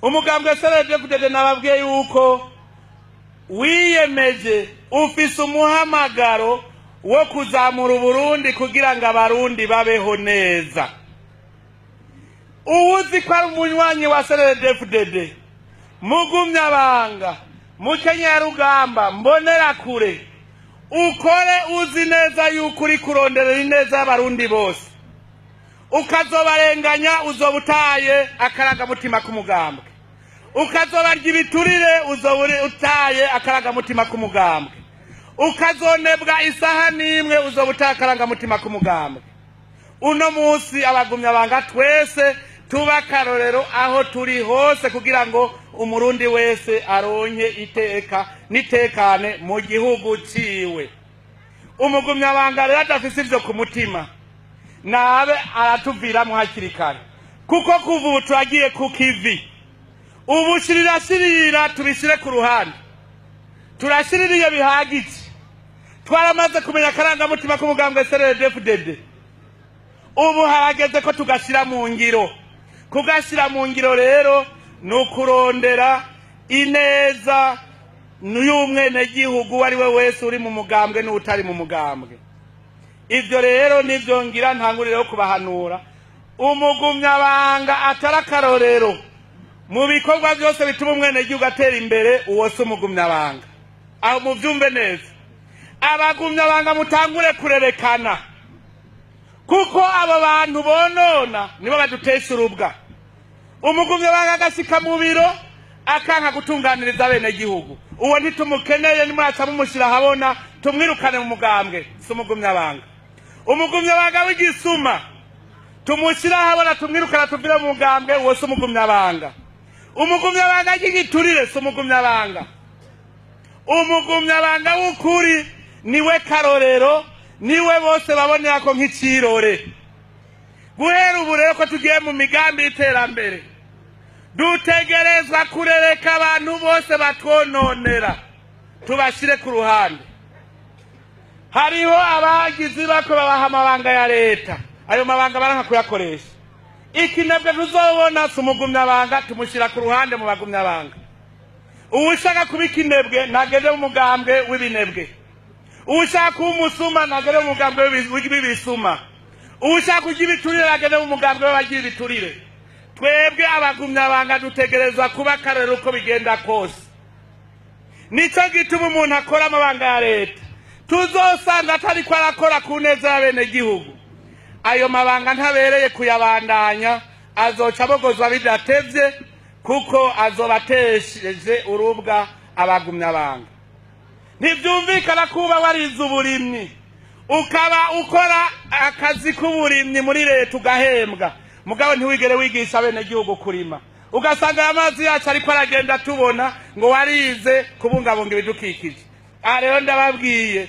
umugambwe CNDD-FDD nababwiye yuko wiyemeje ufise umuhamagaro wo kuzamura Burundi kugira ngo abarundi babeho neza. Uwuzi ko ari umunywanyi wa CNDD-FDD, Mugumyabanga, Mukenyerugamba, Mbonerakure, ukore uzi neza yuko uri kuronderera ineza y'abarundi bose, ukazobarenganya uzobutaye akaraga-mutima k'umugambwe, ukazobarya ibiturire uzobutaye akaraga-mutima k'umugambwe, ukazonebwa isaha n'imwe uzobutaye akaraga-mutima k'umugambwe. Uno munsi Abagumyabanga twese tuba akarorero aho turi hose kugira ngo umurundi wese aronke iteka nitekane mu gihugu ciwe. Umugumyabanga rero adafise ivyo ku mutima nabe aratuviramwo hakiri kare, kuko kuva ubu turagiye ku kivi. Ubu shirira tubishire ku ruhande, turashiririye bihagije. Twaramaze kumenya akarangamutima k'umugambwe CNDD-FDD. Ubu harageze ko tugashira mu ngiro. Kugashira mu ngiro rero nukurondera ineza n'umwene gihugu ari we wese uri mu mugambwe n'utari mu mugambwe. Ivyo rero nivyo ngira ntangurire kubahanura. Umugumyabanga atarakarorero mu bikorwa byose bituma umwene gihugu atera imbere, uwo se umugumyabanga. Aho muvyumve neza. Abagumyabanga mutangure kurerekana, kuko abo bantu bonona nibo badutesha urubwa. Umugumyabanga agashika mu biro akanka gutunganiriza bene gihugu, uwo ntitumukeneye, nimwaca mumushira habona tumwirukane mu mugambwe. Si umugumyabanga. Umugumyabanga w'igisuma tumushira habona tumwirukana tuvire mu mugambwe, uwo si umugumyabanga. Umugumyabanga y'igiturire si umugumyabanga. Umugumyabanga w'ukuri niwe karorero, niwe bose babonera ko nk'icirore. Guhera ubu rero ko tugiye mu migambi y'iterambere, dutegerezwa kurereka abantu bose batwononera, tubashire ku ruhande. Hariho abagizi bako babaha amabanga ya leta, ayo mabanga baranka kuyakoresha. Ikinebwe tuzobona si umugumyabanga, tumushira ku ruhande mu bagumyabanga. Uwushaka kuba ikinebwe nagende mu mugambwe w'ibinebwe, uwushaka kuba umusuma nagende mu mugambwe w'ibisuma, uwushaka kugira ibiturire nagende mu mugambwe w'abagira ibiturire. Twebwe Abagumyabanga dutegerezwa kuba akarorero uko bigenda kose. Nico gituma umuntu akora amabanga ya leta tuzosanga atari ko arakora ku neza y'abene gihugu. Ayo mabanga ntabereye kuyabandanya, azoca abogozwa bidatevye, kuko azobatesheje urubwa Abagumyabanga. Ntivyumvikana kuba warize uburimyi ukaba ukora akazi k'uburimyi muri leta ugahembwa, mugabo ntiwigere wigisha abene gihugu kurima. Ugasanga amazi yacu ariko aragenda tubona ngo warize kubungabunga ibidukikije. Rero ndababwiye,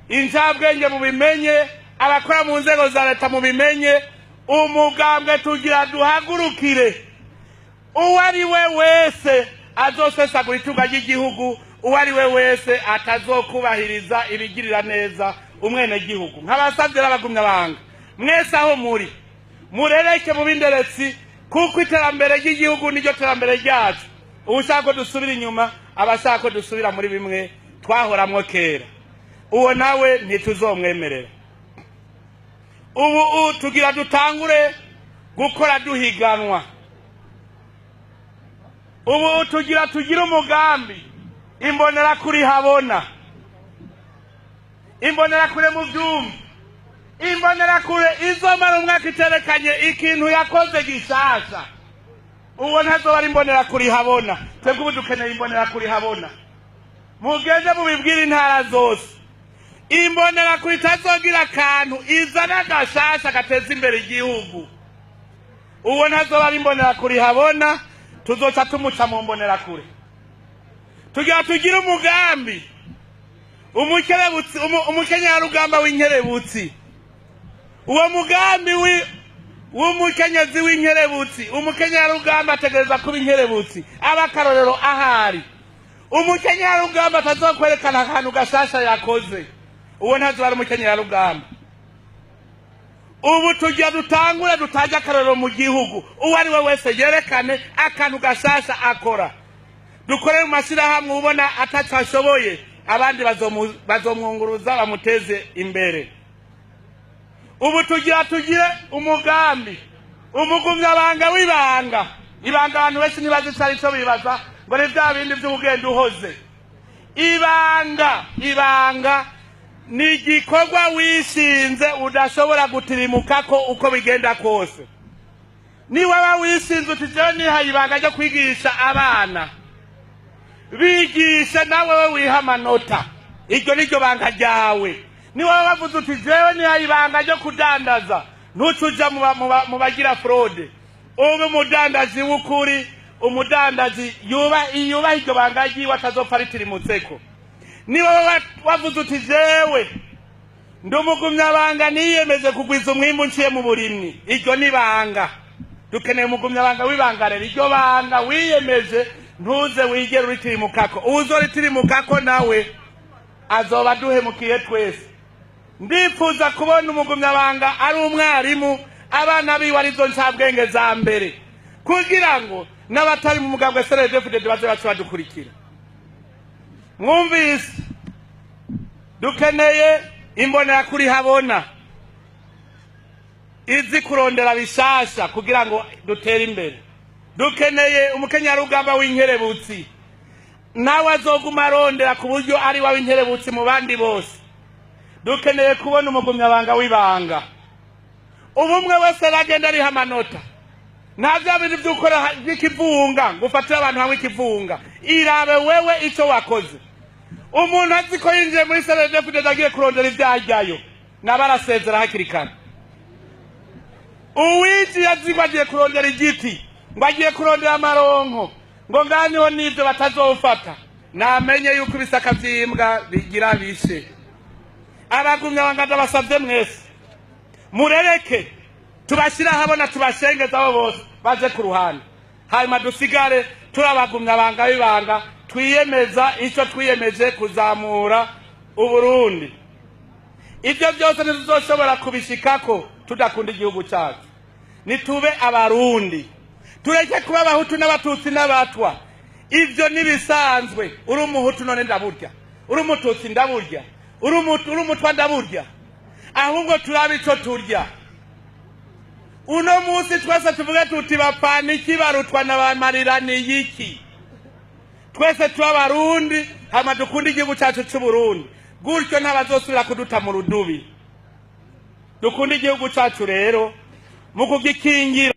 incabwenge mubimenye, abakora mu nzego za leta mubimenye, umugambwe tugira duhagurukire. Uwo ari we wese azosesagura itunga ry'igihugu, uwo ari we wese atazokubahiriza ibigirira neza umwene gihugu. Nk'abasavye n'Abagumyabanga mwese aho muri, murereke mu binderetsi, kuko iterambere ry'igihugu niryo terambere ryacu. Ushaka ko dusubira inyuma, abashaka ko dusubira muri bimwe twahoramwo kera, uwo nawe ntituzomwemerera. Ubu tugira dutangure gukora duhiganwa. Ubu tugira umugambi Imbonerakure habona. Imbonerakure mu byumba. Imbonerakure izomara umwaka iterekanye ikintu yakoze gishasha. Uwo ntazoba ari Imbonerakure habona. Twebwe ubu dukeneye Imbonerakure habona. Mugende mubibwira intara zose. Imbonerakure itazogira akantu izana gashasha gateza imbere igihugu. Uwo ntazoba ari Imbonerakure habona, tuzoca tumuca mu Mbonerakure. Tugira umugambi umukenyerugamba w'inkerebutsi. Uwo mugambi w'umukenyezi w'inkerebutsi, umukenyerugamba ategereza kuba inkerebutsi, abakarorero ahari. Umukenyerugamba atazokwerekana akantu gashasha yakoze, uwo ntazoba ari umukenyerugamba. ubu tugiye dutangure dutaje akarorero mu gihugu uwo ari we wese yerekane akantu gashasha akora dukorere mu mashyirahamwe ubona atacashoboye abandi bazomwunguruza bamuteze imbere. Ubu tugire umugambi umugumyabanga w'ibanga ibanga abantu benshi nibaza icyo ari cyo bibaza ngo ni bya bindi by'ubugenda uhoze. Ibanga ni igikorwa wishinze udashobora gutirimuka ko uko bigenda kose. Ni waba wishinze uti jewe nihaye ibanga ryo kwigisha abana bigisha nawe we wiha amanota iryo niryo banga ryawe. Ni waba wavuze uti jewe nihaye ibanga ryo kudandaza ntucuja mu bagira fraude ube umudandazi w'ukuri umudandazi yuba iryo banga ryiwe atazopfa ritirimutseko. Ni waba wavuze uti jewe ndi umugumyabanga niyemeje kugwiza umwimbu nciye mu burimyi iryo ni banga. Dukeneye umugumyabanga w'ibanga rero iryo banga wiyemeje ntuze wigere uritirimukako uzoritirimuka nawe azoba duhemukiye twese. Ndifuza kubona umugumyabanga ari umwarimu abana biwe arizo ncabwenge za mbere kugira ngo n'abatari mu mugambwe CNDD-FDD baze badukurikira. Mwumvise dukeneye imbonerakure habona izi kurondera bishasha kugira ngo dutere imbere. Dukeneye umukenyarugamba w'inkerebutsi nawe azoguma arondera ku buryo ari wa w'inkerebutsi mu bandi bose. Dukeneye kubona umugumyabanga w'ibanga ubumwe wese aragenda ari amanota nta bya bintu by'ukora by'ikivunga gufatira abantu hamwe ikivunga. Irabe wewe icyo wakoze. Umuntu azi ko yinjiye muri CNDD-FDD agiye kurondera ibyajyayo nabarasezera hakiri kare. Uwiji azi ko agiye kurondera igiti ngo agiye kurondera amaronko ngo nganiho n'ibyo batazofata namenye yuko ibisaka by'imbwa bigira bishe. Abagumyabanga ndabasabye mwese murereke tubashyira habona tubashengeza abo bose baje ku ruhande hanyuma dusigare turabagumyabanga b'ibanga twiyemeza icyo twiyemeje kuzamura Uburundi. Ibyo byose ntituzoshobora kubishikako tudakunda igihugu cyacu. Nitube abarundi tureke kuba abahutu n'abatutsi n'abatwa. Ibyo nibisanzwe uri umuhutu none ndaburya uri umututsi ndaburya uri umutwa ndaburya ahubwo turabe icyo turya. Uno munsi twese tuvuge tuti bapana iki barutwa n'abamarira ni iki. Twese tuba abarundi hama dukunda igihugu cyacu cy'Uburundi gutyo ntabazosubira kuduta mu rudubi. Dukunda igihugu cyacu rero mu kugikingira